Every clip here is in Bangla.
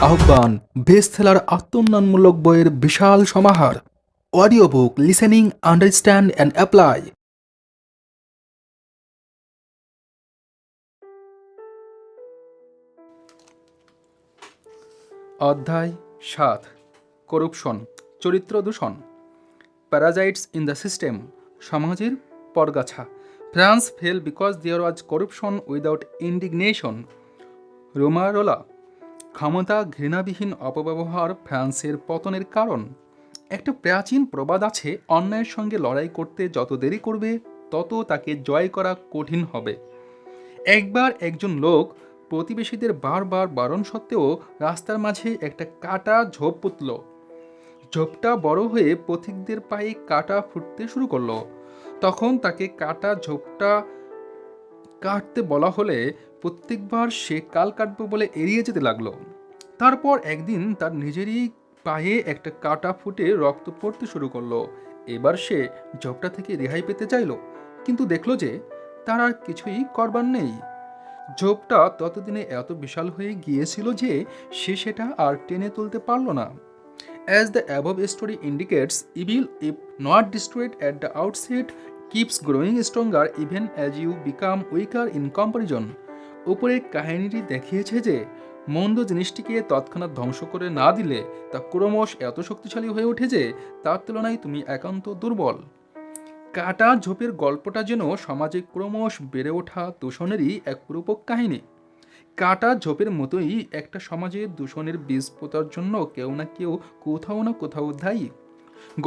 আহ্বান বেস্টসেলার আত্মোন্নয়নমূলক বইয়ের বিশাল সমাহার। Audio book listening, understand and apply. অধ্যায় ৭, করুপশন, চরিত্র দূষণ। প্যারাজাইটস ইন দ্য সিস্টেম, সমাজের পরগাছা। France fail because there was corruption without indignation. Romain Rolland. ক্ষমতা ঘৃণাবিহীন অপব্যবহার ফ্রান্সের পতনের কারণ। একটা প্রাচীন প্রবাদ আছে, অন্যায়ের সঙ্গে লড়াই করতে যত দেরি করবে তত তাকে জয় করা কঠিন হবে। একবার একজন লোক প্রতিবেশীদের বারবার বারণ সত্ত্বেও রাস্তার মাঝে একটা কাটা ঝোপ পুঁতল। ঝোপটা বড় হয়ে পথিকদের পায়ে কাটা ফুটতে শুরু করলো। তখন তাকে কাটা ঝোপটা কাটতে বলা হলে প্রত্যেকবার সে কাল কাটবো বলে এড়িয়ে যেতে লাগলো। তারপর একদিন তার নিজেরই পায়ে একটা কাটা ফুটে রক্ত পড়তে শুরু করলো। এবার সে ঝোপটা থেকে রেহাই পেতে চাইলো, কিন্তু দেখলো যে তার আর কিছুই করবার নেই। ঝোপটা ততদিনে এত বিশাল হয়ে গিয়েছিল যে সে সেটা আর টেনে তুলতে পারল না। As the above story indicates, evil, if not destroyed at the outset, keeps growing stronger even as you become weaker in comparison. উপরের কাহিনীটি দেখিয়েছে যে মন্দ জিনিসটিকে তৎক্ষণাৎ ধ্বংস করে না দিলে তা ক্রমশ এত শক্তিশালী হয়ে ওঠে যে তার তুলনায় তুমি একান্ত দুর্বল। কাটা ঝোপের গল্পটা যেন সমাজে ক্রমশ বেড়ে ওঠা দূষণেরই এক রূপক কাহিনী। কাটা ঝোপের মতোই একটা সমাজে দূষণের বীজ পোঁতার জন্য কেউ না কেউ কোথাও না কোথাও দায়ী।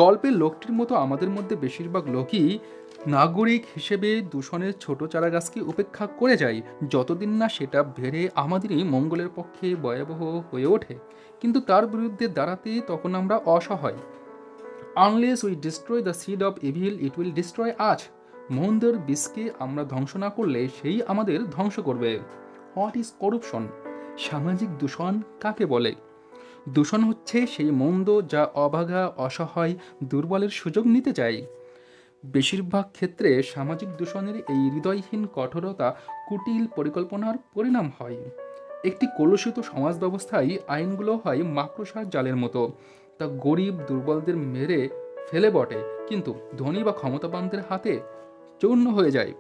গল্পের লোকটির মতো আমাদের মধ্যে বেশিরভাগ লোকই নাগরিক হিসেবে দূষণের ছোট চারাগাছকে উপেক্ষা করে যায়, যতদিন না সেটা বেড়ে আমাদেরই মঙ্গলের পক্ষে ভয়াবহ হয়ে ওঠে। কিন্তু তার বিরুদ্ধে দাঁড়াতে তখন আমরা অসহায়। Unless we destroy the seed of evil, it will destroy আজ। মন্দের বীজকে আমরা ধ্বংস না করলে সেই আমাদের ধ্বংস করবে। What is corruption? সামাজিক দূষণ কাকে বলে? দূষণ হচ্ছে সেই মন্দ যা অভাগা, অসহায়, দুর্বলের সুযোগ নিতে চায়। বেশিরভাগ ক্ষেত্রে সামাজিক দূষণের এই হৃদয়হীন কঠোরতা কুটিল পরিকল্পনার পরিণাম হয়। একটি কলুষিত সমাজ ব্যবস্থায় আইনগুলো হয় মাকড়সার জালের মতো, তা গরিব দুর্বলদের মেরে ফেলে বটে, কিন্তু ধনী বা ক্ষমতাবানদের হাতে চূর্ণ হয়ে যায়।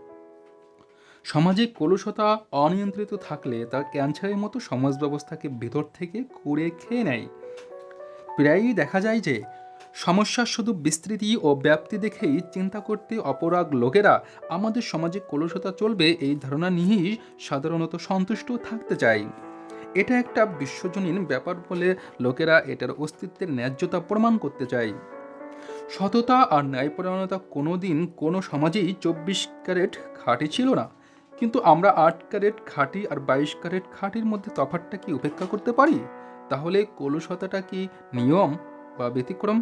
সমাজে কলুষতা অনিয়ন্ত্রিত থাকলে তা ক্যান্সারের মতো সমাজ ব্যবস্থাকে ভেতর থেকে কুড়ে খেয়ে নেয়। প্রায়ই দেখা যায় যে সমস্যার শুধু বিস্তৃতি ও ব্যাপ্তি দেখেই চিন্তা করতে অপরাগ লোকেরা আমাদের সমাজে কলুষতা চলবে এই ধারণা নিয়েই সাধারণত সন্তুষ্ট থাকতে চায়। এটা একটা বিশ্বজনীন ব্যাপার বলে লোকেরা এটার অস্তিত্বের ন্যায্যতা প্রমাণ করতে চায়। সততা আর ন্যায়পরায়ণতা কোনো দিন কোনো সমাজেই 24 ক্যারেট খাঁটি ছিল না, কিন্তু আমরা 8 ক্যারেট খাঁটি আর 22 ক্যারেট খাঁটির মধ্যে তফাৎটা কি উপেক্ষা করতে পারি? তাহলে কলুষতাটা কি নিয়ম বা ব্যতিক্রম?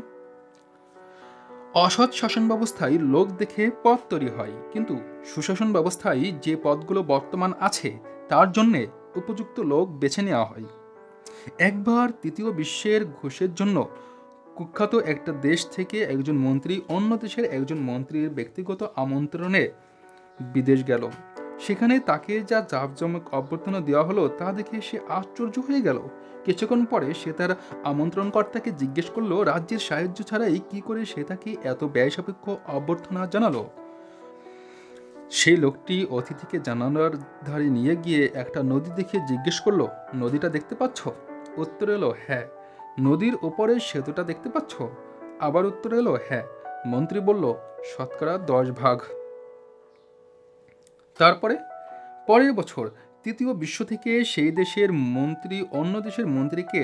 অসৎ শাসন ব্যবস্থায় লোক দেখে পদ তৈরি হয়, কিন্তু সুশাসন ব্যবস্থায় যে পদগুলো বর্তমান আছে তার জন্যে উপযুক্ত লোক বেছে নেওয়া হয়। একবার তৃতীয় বিশ্বের ঘুষের জন্য কুখ্যাত একটা দেশ থেকে একজন মন্ত্রী অন্য দেশের একজন মন্ত্রীর ব্যক্তিগত আমন্ত্রণে বিদেশ গেল। সেখানে তাকে যা জাঁকজমক অভ্যর্থনা দেওয়া হলো তা দেখে সে আশ্চর্য হয়ে গেল। কিছুক্ষণ পরে সে তার আমন্ত্রণকর্তাকে জিজ্ঞেস করলো রাজ্যের সাহায্য ছাড়াই কি করে সে তাকে এত ব্যয় সাপেক্ষ অভ্যর্থনা জানালো। সেই লোকটি অতিথিকে জানালার ধারে নিয়ে গিয়ে একটা নদী দেখে জিজ্ঞেস করলো, নদীটা দেখতে পাচ্ছ? উত্তর এলো হ্যাঁ। নদীর ওপরের সেতুটা দেখতে পাচ্ছ? আবার উত্তর এলো হ্যাঁ। মন্ত্রী বলল, শতকরা 10 ভাগ। তারপরে পরের বছর তৃতীয় বিশ্ব থেকে সেই দেশের মন্ত্রী অন্য দেশের মন্ত্রীকে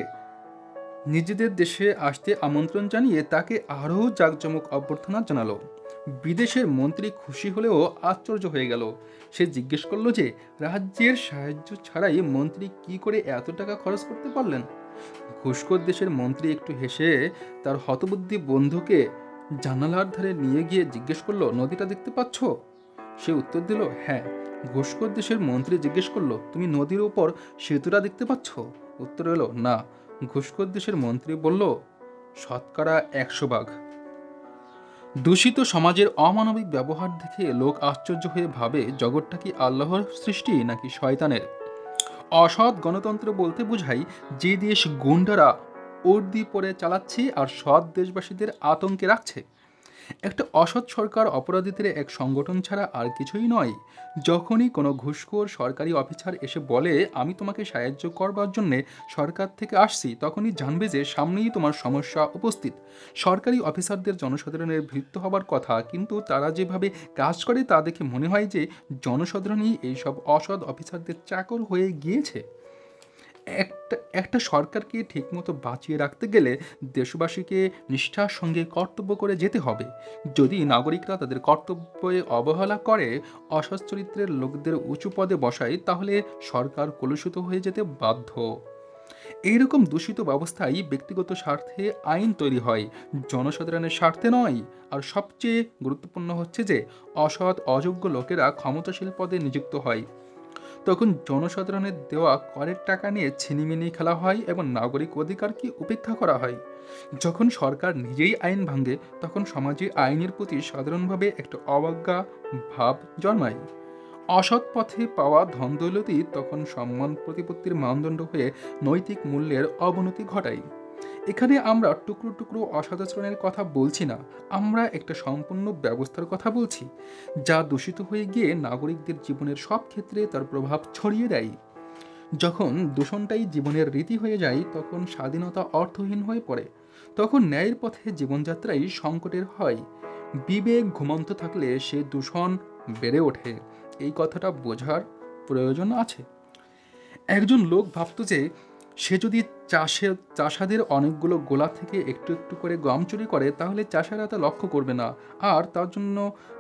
নিজেদের দেশে আসতে আমন্ত্রণ জানিয়ে তাকে আরও জাঁকজমক অভ্যর্থনা জানালো। বিদেশের মন্ত্রী খুশি হলেও আশ্চর্য হয়ে গেল। সে জিজ্ঞেস করলো যে রাজ্যের সাহায্য ছাড়াই মন্ত্রী কি করে এত টাকা খরচ করতে পারলেন। ঘুষখোর দেশের মন্ত্রী একটু হেসে তার হতবুদ্ধি বন্ধুকে জানালার ধারে নিয়ে গিয়ে জিজ্ঞেস করলো, নদীটা দেখতে পাচ্ছ? সে উত্তর দিল হ্যাঁ। ঘুষখোর দেশের মন্ত্রী জিজ্ঞেস করলো, তুমি নদীর উপর সেতুটা দেখতে পাচ্ছ? উত্তর এলো না। ঘুষখোর দেশের মন্ত্রী বলল, শতকরা 100 ভাগ। দূষিত সমাজের অমানবিক ব্যবহার দেখে লোক আশ্চর্য হয়ে ভাবে জগৎটা কি আল্লাহর সৃষ্টি নাকি শয়তানের। অসৎ গণতন্ত্র বলতে বোঝায় যে দেশ গুন্ডারা উর্দি পরে চালাচ্ছে আর সৎ দেশবাসীদের আতঙ্কে রাখছে। একটা অসৎ সরকার অপরাধীদের এক সংগঠন ছাড়া আর কিছুই নয়। যখনই কোনো ঘুষখোর সরকারি অফিসার এসে বলে আমি তোমাকে সাহায্য করবার জন্যে সরকার থেকে আসছি, তখনই জানবে যে সামনেই তোমার সমস্যা উপস্থিত। সরকারি অফিসারদের জনসাধারণের ভৃত্য হবার কথা, কিন্তু তারা যেভাবে কাজ করে তা দেখে মনে হয় যে জনসাধারণই এইসব অসৎ অফিসারদের চাকর হয়ে গিয়েছে। একটা একটা সরকারকে ঠিকমতো বাঁচিয়ে রাখতে গেলে দেশবাসীকে নিষ্ঠার সঙ্গে কর্তব্য করে যেতে হবে। যদি নাগরিকরা তাদের কর্তব্যে অবহেলা করে, অসৎ চরিত্রের লোকদের উঁচু পদে বসায়, তাহলে সরকার কলুষিত হয়ে যেতে বাধ্য। এইরকম দূষিত ব্যবস্থায় ব্যক্তিগত স্বার্থে আইন তৈরি হয়, জনসাধারণের স্বার্থে নয়। আর সবচেয়ে গুরুত্বপূর্ণ হচ্ছে যে অসৎ অযোগ্য লোকেরা ক্ষমতাশীল পদে নিযুক্ত হয়। তখন জনসাধারণের দেওয়া করের টাকা নিয়ে ছিনিমিনি খেলা হয় এবং নাগরিক অধিকারকে উপেক্ষা করা হয়। যখন সরকার নিজেই আইন ভাঙে, তখন সমাজে আইনের প্রতি সাধারণভাবে একটা অবজ্ঞা ভাব জন্মায়। অসৎ পথে পাওয়া ধন দৌলতই তখন সম্মান প্রতিপত্তির মানদণ্ড হয়ে নৈতিক মূল্যের অবনতি ঘটায়। এখানে আমরা টুকরো টুকরো অসদাচরণের কথা বলছি না, আমরা একটা সম্পূর্ণ ব্যবস্থার কথা বলছি, যা দূষিত হয়ে গিয়ে নাগরিকদের জীবনের সব ক্ষেত্রে তার প্রভাব ছড়িয়ে দেয়। যখন দূষণটাই জীবনের রীতি হয়ে যায়, তখন স্বাধীনতা অর্থহীন হয়ে পড়ে। তখন ন্যায়ের পথে জীবনযাত্রাই সংকটের হয়। বিবেক ঘুমন্ত থাকলে সে দূষণ বেড়ে ওঠে, এই কথাটা বোঝার প্রয়োজন আছে। একজন লোক ভাবত যে সে যদি চাষাদের অনেকগুলো গোলা থেকে একটু একটু করে গম চুরি করে, তাহলে চাষারা তা লক্ষ্য করবে না, আর তার জন্য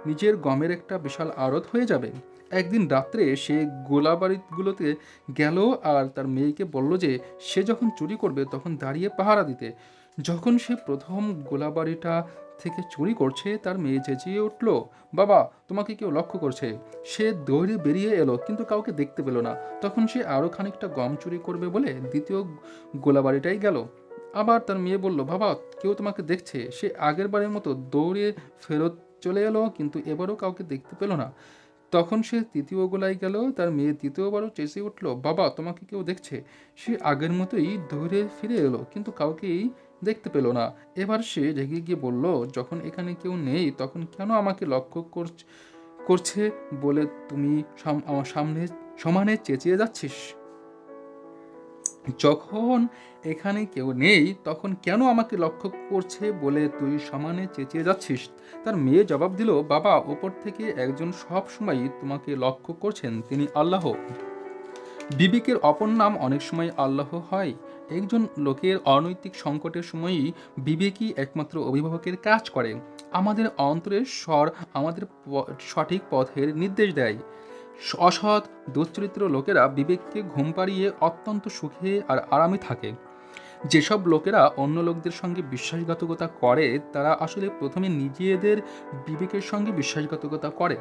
নিজের গমের একটা বিশাল আড়ত হয়ে যাবে। একদিন রাত্রে সে গোলাবাড়িগুলোতে গেল আর তার মেয়েকে বলল যে সে যখন চুরি করবে তখন দাঁড়িয়ে পাহারা দিতে। যখন সে প্রথম গোলাবাড়িটা থেকে চুরি করছে, তার মেয়ে চেঁচিয়ে উঠল, বাবা, তোমাকে কেউ লক্ষ্য করছে। সে দৌড়ে বেরিয়ে এলো, কিন্তু কাউকে দেখতে পেল না। তখন সে আরও খানিকটা গম চুরি করবে বলে দ্বিতীয় গোলাবাড়িটাই গেল। আবার তার মেয়ে বলল, বাবা, কেউ তোমাকে দেখছে। সে আগের বারের মতো দৌড়ে ফেরত চলে এলো, কিন্তু এবারও কাউকে দেখতে পেল না। তখন সে তৃতীয় গোলায় গেল, তার মেয়ে তৃতীয়বারও চেঁচিয়ে উঠল, বাবা, তোমাকে কেউ দেখছে। সে আগের মতোই দৌড়ে ফিরে এলো, কিন্তু কাউকেই দেখতে পেল না। এবার সে রেগে গিয়ে বলল, যখন এখানে কেউ নেই তখন কেন আমাকে লক্ষ্য করছে বলে তুমি আমার সামনে সমানে চেঁচিয়ে যাচ্ছিস? যখন এখানে কেউ নেই তখন কেন আমাকে লক্ষ্য করছে বলে তুই সমানে চেঁচিয়ে যাচ্ছিস? তার মেয়ে জবাব দিল, বাবা, ওপর থেকে একজন সব সময় তোমাকে লক্ষ্য করছেন, তিনি আল্লাহ। বিবেকের অপর নাম অনেক সময় আল্লাহ হয়। একজন লোকের অনৈতিক সংকটের সময়ই বিবেকই একমাত্র অভিভাবকের কাজ করে। আমাদের অন্তরের স্বর আমাদের সঠিক পথের নির্দেশ দেয়। অসৎ দুশ্চরিত্র লোকেরা বিবেককে ঘুম পাড়িয়ে অত্যন্ত সুখে আর আরামে থাকে। যেসব লোকেরা অন্য লোকদের সঙ্গে বিশ্বাসঘাতকতা করে, তারা আসলে প্রথমে নিজেদের বিবেকের সঙ্গে বিশ্বাসঘাতকতা করে।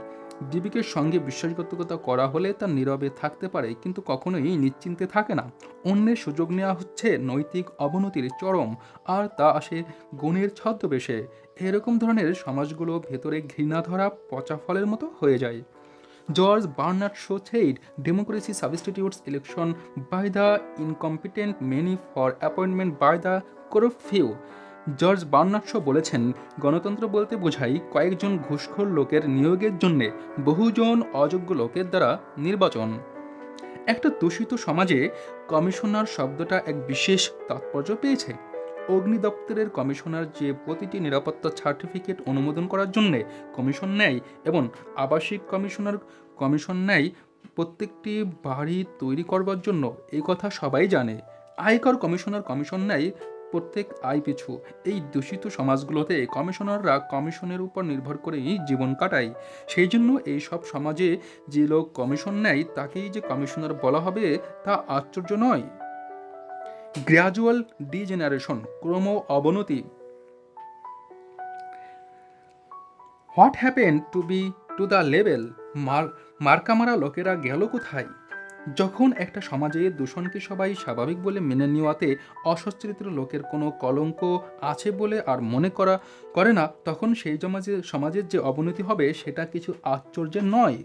বিবেকের সঙ্গে বিশ্বাসঘাতকতা করা হলে তা নীরবে থাকতে পারে, কিন্তু কখনোই নিশ্চিন্তে থাকে না। অন্যের সুযোগ নেওয়া হচ্ছে নৈতিক অবনতির চরম, আর তা আসে গুণের ছদ্মবেশে। এরকম ধরনের সমাজগুলো ভেতরে ঘৃণা ধরা পচা ফলের মতো হয়ে যায়। George Bernard Shaw said, democracy substitutes election by the incompetent many for appointment by the corrupt few. George Bernard Shaw বলেছেন, গণতন্ত্র বলতে বোঝায় কয়েকজন ঘুষখোর লোকের নিয়োগের জন্যে বহুজন অযোগ্য লোকের দ্বারা নির্বাচন। একটা দূষিত সমাজে কমিশনার শব্দটা এক বিশেষ তাৎপর্য পেয়েছে। অগ্নি দপ্তরের কমিশনার যে প্রতিটি নিরাপত্তা সার্টিফিকেট অনুমোদন করার জন্য কমিশন নেয়, এবং আবাসিক কমিশন নেয় প্রত্যেকটি বাড়ি তৈরি করবার জন্য, এই কথা সবাই জানে। আয়কর কমিশন নেয় প্রত্যেক আয় পিছু। এই দূষিত সমাজগুলোতে কমিশনাররা কমিশনের উপর নির্ভর করেই জীবন কাটায়। সেই জন্য এই সব সমাজে যে লোক কমিশন নেয় তাকেই যে কমিশনার বলা হবে তা আশ্চর্য নয়। গ্র্যাজুয়াল ডিজেনারেশন, ক্রম অবনতি। What happen to the level? মার্কামারা লোকেরা গেল কোথায়? যখন একটা সমাজে দূষণকে সবাই স্বাভাবিক বলে মেনে নেওয়াতে অসচ্চরিত্র লোকের কোনো কলঙ্ক আছে বলে আর মনে করে না, তখন সেই সমাজের যে অবনতি হবে সেটা কিছু আশ্চর্যের নয়।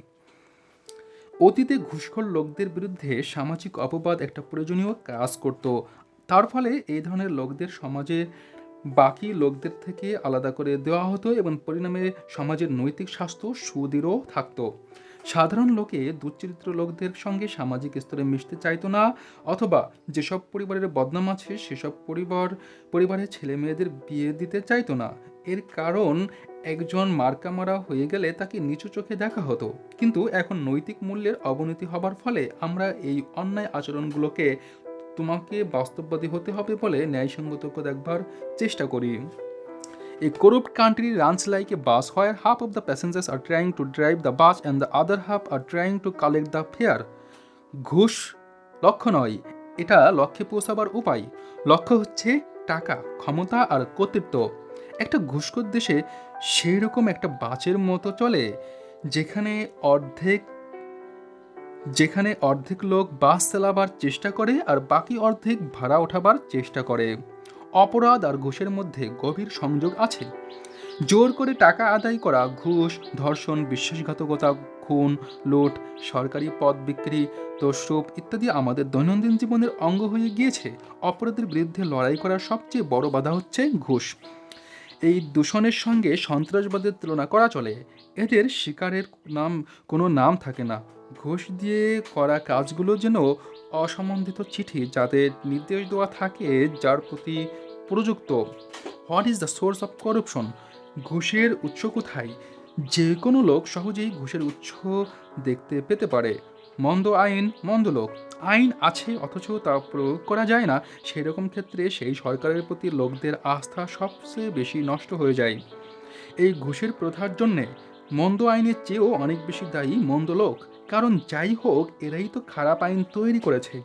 অতীতে ঘুষখোর লোকদের বিরুদ্ধে সামাজিক অপবাদ একটা প্রয়োজনীয় কাজ করত। তার ফলে এই ধরনের লোকদের সমাজে বাকি লোকদের থেকে আলাদা করে দেওয়া হতো এবং পরিণামে সমাজের নৈতিক স্বাস্থ্য সুদৃঢ় থাকতো। সাধারণ লোকে দুশ্চরিত্র লোকদের সঙ্গে সামাজিক স্তরে মিশতে চাইতো না, অথবা যেসব পরিবারের বদনাম আছে সেসব পরিবারের ছেলে মেয়েদের বিয়ে দিতে চাইতো না। এর কারণ একজন মার্কামারা হয়ে গেলে তাকে নিচু চোখে দেখা হতো। কিন্তু এখন নৈতিক মূল্যের অবনতি হবার ফলে আমরা এই অন্যায় আচরণগুলোকে তোমাকে বাস্তববাদী হতে হবে বলে ন্যায়সঙ্গত দেখবার চেষ্টা করি। A corrupt country runs like a bus where half of the passengers are trying to drive the bus and the other half are trying to collect the fare. ঘুষ লক্ষ্য নয়, এটা লক্ষ্যে পৌঁছাবার উপায়। লক্ষ্য হচ্ছে টাকা, ক্ষমতা আর কর্তৃত্ব। একটা ঘুষখোর দেশে সেই রকম একটা বাসের মতো চলে যেখানে অর্ধেক যেখানে অর্ধেক লোক বাস চালাবার চেষ্টা করে আর বাকি অর্ধেক ভাড়া ওঠাবার চেষ্টা করে। অপরাধ আর ঘুষের মধ্যে গভীর সংযোগ আছে। জোর করে টাকা আদায় করা, ঘুষ, ধর্ষণ, বিশ্বাসঘাতকতা, খুন, লুট, সরকারি পদ বিক্রি, দোষরূপ ইত্যাদি আমাদের দৈনন্দিন জীবনের অঙ্গ হয়ে গিয়েছে। অপরাধের বিরুদ্ধে লড়াই করার সবচেয়ে বড় বাধা হচ্ছে ঘুষ। এই দূষণের সঙ্গে সন্ত্রাসবাদের তুলনা করা চলে। এদের শিকারের কোনো নাম থাকে না। ঘুষ দিয়ে করা কাজগুলো যেন অসম্বন্ধিত চিঠি, যাদের নির্দেশ দেওয়া থাকে যার প্রতি প্রযুক্ত। What is the source of corruption? ঘুষের উৎস কোথায়? যে কোনো লোক সহজেই ঘুষের উৎস দেখতে পেতে পারে। মন্দ আইন, মন্দ লোক। আইন আছে অথচ তা প্রয়োগ করা যায় না, সেই রকম ক্ষেত্রে সেই সরকারের প্রতি লোকদের আস্থা সবচেয়ে বেশি নষ্ট হয়ে যায়। এই ঘুষের প্রথার জন্যে মন্দ আইনের চেয়েও অনেক বেশি দায়ী মন্দ লোক। কারণ যাই হোক, এরাই তো খারাপ আইন তৈরি করেছে।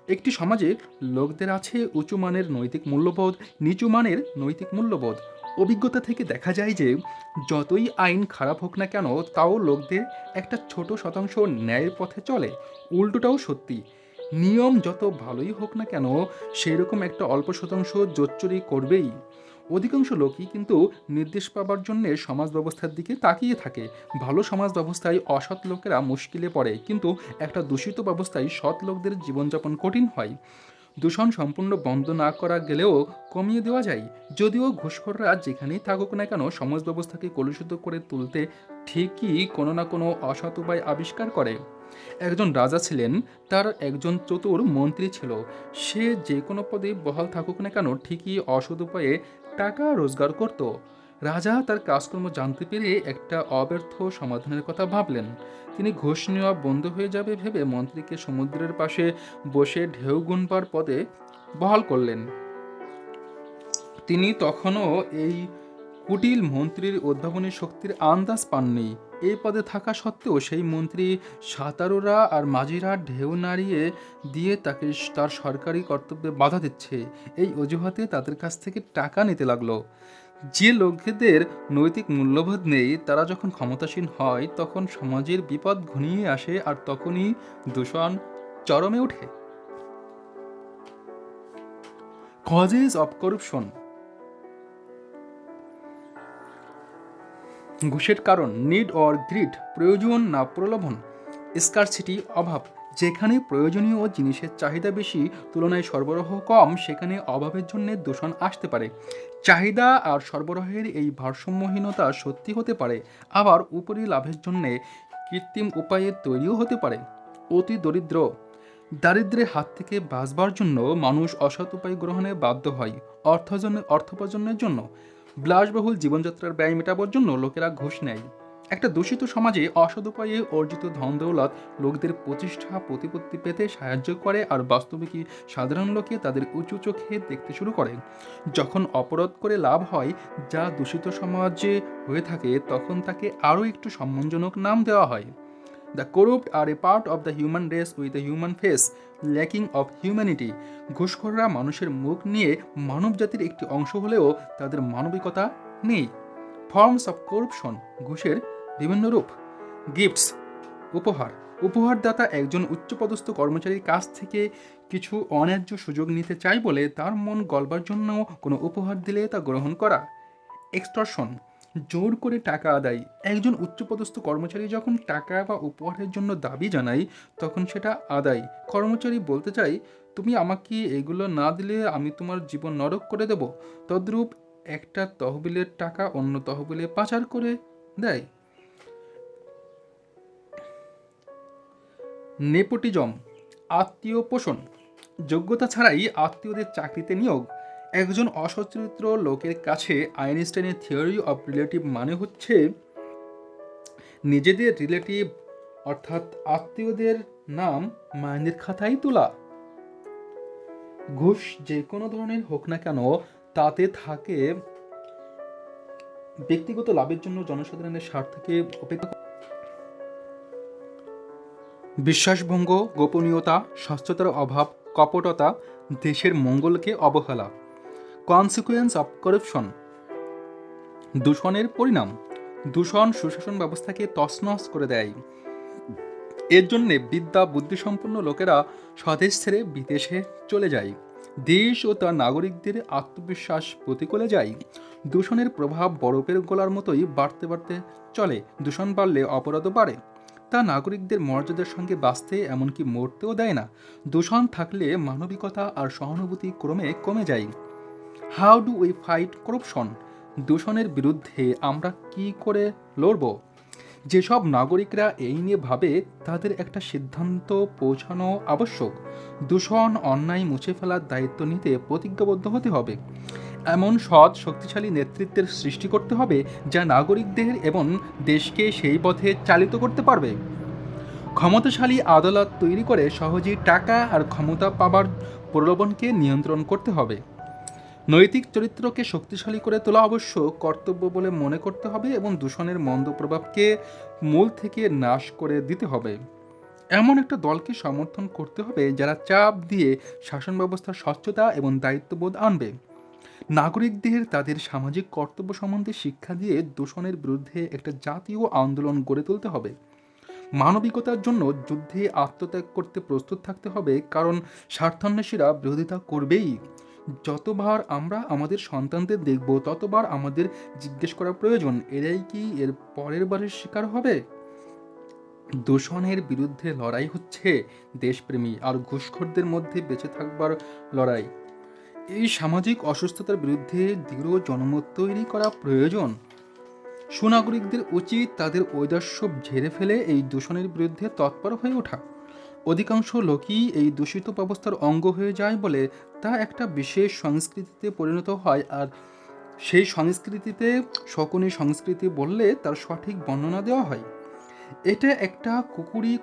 একটি সমাজে লোকদের আছে উঁচু মানের নৈতিক মূল্যবোধ, নিচু মানের নৈতিক মূল্যবোধ। অভিজ্ঞতা থেকে দেখা যায় যে যতই আইন খারাপ হোক না কেন, তাও লোকদের একটা ছোট শতাংশ ন্যায়ের পথে চলে। উল্টোটাও সত্যি। নিয়ম যত ভালোই হোক না কেন, সেই রকম একটা অল্প শতাংশ জোচ্চুরি করবেই। অধিকাংশ লোকই কিন্তু নির্দেশ পাবার জন্য সমাজ ব্যবস্থার দিকে তাকিয়ে থাকে। ভালো সমাজ ব্যবস্থায় অসৎ লোকেরা মুশকিলে পড়ে, কিন্তু একটা দূষিত ব্যবস্থায় সৎ লোকদের জীবনযাপন কঠিন হয়। দূষণ সম্পূর্ণ বন্ধ না করা গেলেও কমিয়ে দেওয়া যায়। যদিও ঘুষখোররা যেখানেই থাকুক না কেন, সমাজ ব্যবস্থাকে কলুষিত করে তুলতে ঠিকই কোনো না কোনো অসৎ উপায় আবিষ্কার করে। একজন রাজা ছিলেন, তার একজন চতুর মন্ত্রী ছিল। সে যে কোনো পদে বহাল থাকুক না কেন, ঠিকই অসৎ উপায়ে টাকা রোজগার করত। রাজা তার কাজকর্ম জানতে পেরে একটা অব্যর্থ সমাধানের কথা ভাবলেন। তিনি ঘুষ নেওয়া বন্ধ হয়ে যাবে ভেবে মন্ত্রীকে সমুদ্রের পাশে বসে ঢেউ গুনবার পদে বহাল করলেন। তিনি তখনও এই কুটিল মন্ত্রীর উদ্ভাবনী শক্তির আন্দাজ পাননি। এই পদে থাকা সত্ত্বেও সেই মন্ত্রী সাঁতারুরা আর মাঝিরা ঢেউ নাড়িয়ে দিয়ে তাকে তার সরকারি কর্তব্যে বাধা দিচ্ছে, এই অজুহাতে তাদের কাছ থেকে টাকা নিতে লাগলো। যে লোকেদের নৈতিক মূল্যবোধ নেই, তারা যখন ক্ষমতাসীন হয় তখন সমাজের বিপদ ঘনিয়ে আসে, আর তখনই দূষণ চরমে ওঠে। Causes of corruption. ঘুষের কারণ নিড অর গ্রিড, প্রয়োজন না প্রলোভন। স্কারসিটি, অভাব। যেখানে প্রয়োজনীয় জিনিসের চাহিদা বেশি তুলনায় সরবরাহ কম, সেখানে অভাবের জন্য দূষণ আসতে পারে। চাহিদা আর সরবরাহের এই ভারসাম্যহীনতা সত্যি হতে পারে, আবার উপরি লাভের জন্য কৃত্রিম উপায়ে তৈরিও হতে পারে। অতি দরিদ্র। দারিদ্র্যের হাত থেকে বাঁচবার জন্য মানুষ অসৎ উপায় গ্রহণে বাধ্য হয়। অর্থোপার্জনের জন্য, বিলাসবহুল জীবনযাত্রার ব্যয় মেটাবার জন্য লোকেরা ঘুষ নেয়। একটা দূষিত সমাজে অসৎ উপায়ে অর্জিত ধন দৌলত লোকদের প্রতিষ্ঠা প্রতিপত্তি পেতে সাহায্য করে, আর বাস্তবিকই সাধারণ লোকে তাদের উঁচু চোখে দেখতে শুরু করে। যখন অপরাধ করে লাভ হয়, যা দূষিত সমাজে হয়ে থাকে, তখন তাকে আরও একটু সম্মানজনক নাম দেওয়া হয়। The corrupt are a part of the human race with a human face, lacking of humanity. ঘুষখোররা মানুষের মুখ নিয়ে মানব জাতির একটি অংশ হলেও তাদের মানবিকতা নেই। Forms of corruption. ঘুষের বিভিন্ন রূপ। গিফটস, উপহার। উপহারদাতা একজন উচ্চপদস্থ কর্মচারীর কাছ থেকে কিছু অন্যায্য সুযোগ নিতে চায় বলে তার মন গলবার জন্য কোনো উপহার দিলে তা গ্রহণ করা। এক্সটর্শন, জোর করে টাকা আদায়। একজন উচ্চপদস্থ কর্মচারী যখন টাকা বা উপহারের জন্য দাবি জানায় তখন সেটা আদায়। কর্মচারী বলতে চাই, তুমি আমাকে এগুলো না দিলে আমি তোমার জীবন নরক করে দেব। তদ্রূপ একটা তহবিলের টাকা অন্য তহবিলে পাচার করে দেয়। নেপোটিজম, আত্মীয় পোষণ। যোগ্যতা ছাড়াই আত্মীয়দের চাকরিতে নিয়োগ। একজন অসচ্চরিত্র লোকের কাছে আইনস্টাইনের থিওরি অফ রিলেটিভ মানে হচ্ছে নিজেদের রিলেটিভ অর্থাৎ আত্মীয়দের নাম মাইনের খাতায় তোলা। ঘুষ যে কোনো ধরনের হোক না কেন তাতে থাকে ব্যক্তিগত লাভের জন্য জনসাধারণের স্বার্থকে উপেক্ষা। বিশ্বাসভঙ্গ, গোপনীয়তা, স্বচ্ছতার অভাব, কপটতা, দেশের মঙ্গলকে অবহেলা। কনসিকুয়েন্স অফ করাপশন, দূষণের পরিণাম। দূষণ সুশাসন ব্যবস্থাকে তছনছ করে দেয়। এর জন্যে বিদ্যা বুদ্ধিসম্পন্ন লোকেরা স্বদেশ ছেড়ে বিদেশে চলে যায়। দেশ ও তার নাগরিকদের আত্মবিশ্বাস প্রতিকূলে যায়। দূষণের প্রভাব বরফের গোলার মতোই বাড়তে বাড়তে চলে। দূষণ বাড়লে অপরাধও বাড়ে। তা নাগরিকদের মর্যাদার সঙ্গে বাঁচতে এমনকি মরতেও দেয় না। দূষণ থাকলে মানবিকতা আর সহানুভূতি ক্রমে কমে যায়। How do we fight corruption? দূষণের বিরুদ্ধে আমরা কি করে লড়ব? যেসব নাগরিকরা এই নিয়ে ভাবে তাদের একটা সিদ্ধান্ত পৌঁছানো আবশ্যক। দূষণ অন্যায় মুছে ফেলার দায়িত্ব নিতে প্রতিজ্ঞাবদ্ধ হতে হবে। এমন সৎ শক্তিশালী নেতৃত্বের সৃষ্টি করতে হবে যা নাগরিকদের এবং দেশকে সেই পথে চালিত করতে পারবে। ক্ষমতাশালী আদালত তৈরি করে সহজেই টাকা আর ক্ষমতা পাবার প্রলোভনকে নিয়ন্ত্রণ করতে হবে। নৈতিক চরিত্রকে শক্তিশালী করে তোলা অবশ্য কর্তব্য বলে মনে করতে হবে এবং দূষণের মন্দ প্রভাবকে মূল থেকে নাশ করে দিতে হবে। এমন একটা দলকে সমর্থন করতে হবে যারা চাপ দিয়ে শাসন ব্যবস্থার স্বচ্ছতা এবং দায়িত্ববোধ আনবে। নাগরিকদের তাদের সামাজিক কর্তব্য সম্বন্ধে শিক্ষা দিয়ে দূষণের বিরুদ্ধে একটা জাতীয় আন্দোলন গড়ে তুলতে হবে। মানবিকতার জন্য যুদ্ধে আত্মত্যাগ করতে প্রস্তুত থাকতে হবে, কারণ স্বার্থান্বেষীরা বিরোধিতা করবেই। যতবার আমরা আমাদের সন্তানদের দেখব ততবার আমাদের জিজ্ঞেস করা প্রয়োজন, এরাই কি এর পরের বারের শিকার হবে? দূষণের বিরুদ্ধে লড়াই হচ্ছে দেশপ্রেমী আর ঘুষখোরদের মধ্যে বেঁচে থাকবার লড়াই। এই সামাজিক অসুস্থতার বিরুদ্ধে দৃঢ় জনমত তৈরি করা প্রয়োজন। সুনাগরিকদের উচিত তাদের ঔদাস্য ঝেড়ে ফেলে এই দূষণের বিরুদ্ধে তৎপর হয়ে ওঠা। অধিকাংশ লোকই এই দূষিত ব্যবস্থার অঙ্গ হয়ে যায় বলে তা একটা বিশেষ সংস্কৃতিতে পরিণত হয়, আর সেই সংস্কৃতিতে শকুনি সংস্কৃতি বললে তার সঠিক বর্ণনা দেওয়া হয়। এটা একটা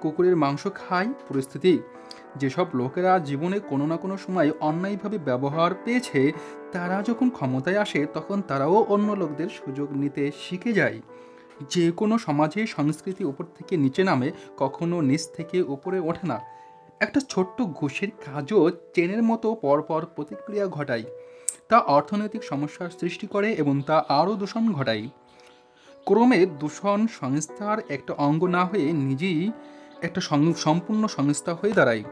কুকুরের মাংস খায় পরিস্থিতি। যেসব লোকেরা জীবনে কোনো না কোনো সময় অন্যায়ভাবে ব্যবহার পেয়েছে তারা যখন ক্ষমতায় আসে তখন তারাও অন্য লোকদের সুযোগ নিতে শিখে যায়। যে কোনো সমাজে সংস্কৃতি উপর থেকে নিচে নামে, কখনো নিচ থেকে উপরে ওঠে না। একটা ছোট্ট ঘুষের কাজও চেনের মতো পরপর প্রতিক্রিয়া ঘটায়। তা অর্থনৈতিক সমস্যার সৃষ্টি করে এবং তা আরও দূষণ ঘটায়। ক্রমে দূষণ সংস্থার একটা অঙ্গ না হয়ে নিজেই একটা সম্পূর্ণ সংস্থা হয়ে দাঁড়ায়।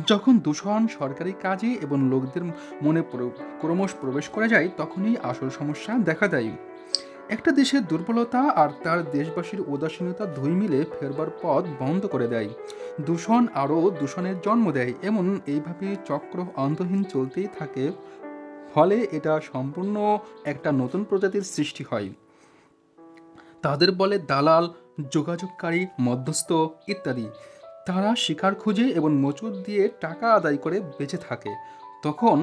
যখন দূষণ সরকারি কাজে এবং লোকদের মনে ক্রমশ প্রবেশ করে যায় তখনই আসল সমস্যা দেখা দেয়। একটা দেশের দুর্বলতা আর তার দেশবাসীর উদাসীনতা দুই মিলে ফেরবার পথ বন্ধ করে দেয়। দূষণ আরও দূষণের জন্ম দেয় এবং এইভাবে চক্র অন্তহীন চলতেই থাকে। ফলে এটা সম্পূর্ণ একটা নতুন প্রজাতির সৃষ্টি হয়। তাদের বলে দালাল, যোগাযোগকারী, মধ্যস্থ ইত্যাদি। তারা শিকার খুঁজে এবং মজুর দিয়ে টাকা আদায় করে বেঁচে থাকে। তখন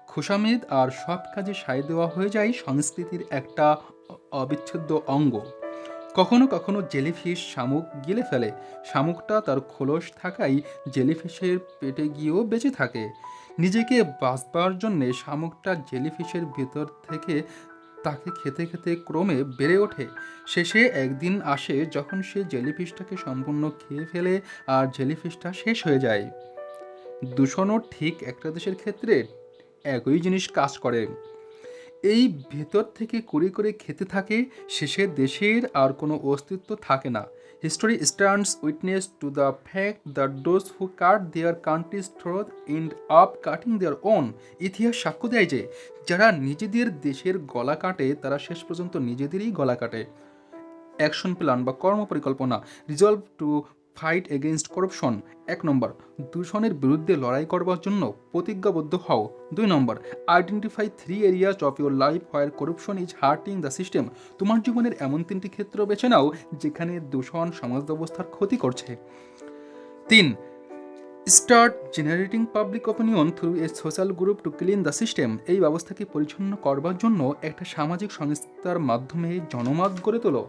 খোশামেদ আর সব কাজে সায় দেওয়া হয়ে যায় সংস্কৃতির একটা অবিচ্ছেদ্য অঙ্গ। কখনো কখনো জেলিফিশ শামুক গিলে ফেলে। শামুকটা তার খোলস থাকায় জেলিফিশের পেটে গিয়েও বেঁচে থাকে। নিজেকে বাঁচবার জন্যে শামুকটা জেলিফিশের ভেতর থেকে তাকে খেতে খেতে ক্রমে বেড়ে ওঠে। শেষে একদিন আসে যখন সে জেলিফিশটাকে সম্পূর্ণ খেয়ে ফেলে আর জেলিফিশটা শেষ হয়ে যায়। দূষণও ঠিক একটা দেশের ক্ষেত্রে একই জিনিস কাজ করে। এই ভেতর থেকে কুড়ি করে খেতে থাকে, শেষে দেশের আর কোনো অস্তিত্ব থাকে না। History stands witness to the fact that those who cut their country's throat end up cutting their own. ইতিহাস সাক্ষ্য দেয় যে যারা নিজেদের দেশের গলা কাটে তারা শেষ পর্যন্ত নিজেদেরই গলা কাটে। অ্যাকশন প্ল্যান বা কর্মপরিকল্পনা। Resolve to fight against corruption. 1 নম্বর, দূষণের বিরুদ্ধে লড়াই করবার জন্য প্রতিজ্ঞাবদ্ধ হও। 2 নম্বর, identify 3 areas of your life where corruption is hurting the system. তোমার জীবনের এমন 3টি ক্ষেত্র বেছে নাও যেখানে দূষণ সমাজ ব্যবস্থার ক্ষতি করছে। 3. Start generating public opinion through a social group to clean the system. এই ব্যবস্থাকে পরিচ্ছন্ন করবার জন্য একটা সামাজিক সংস্থার মাধ্যমে জনমত গড়ে তোলো।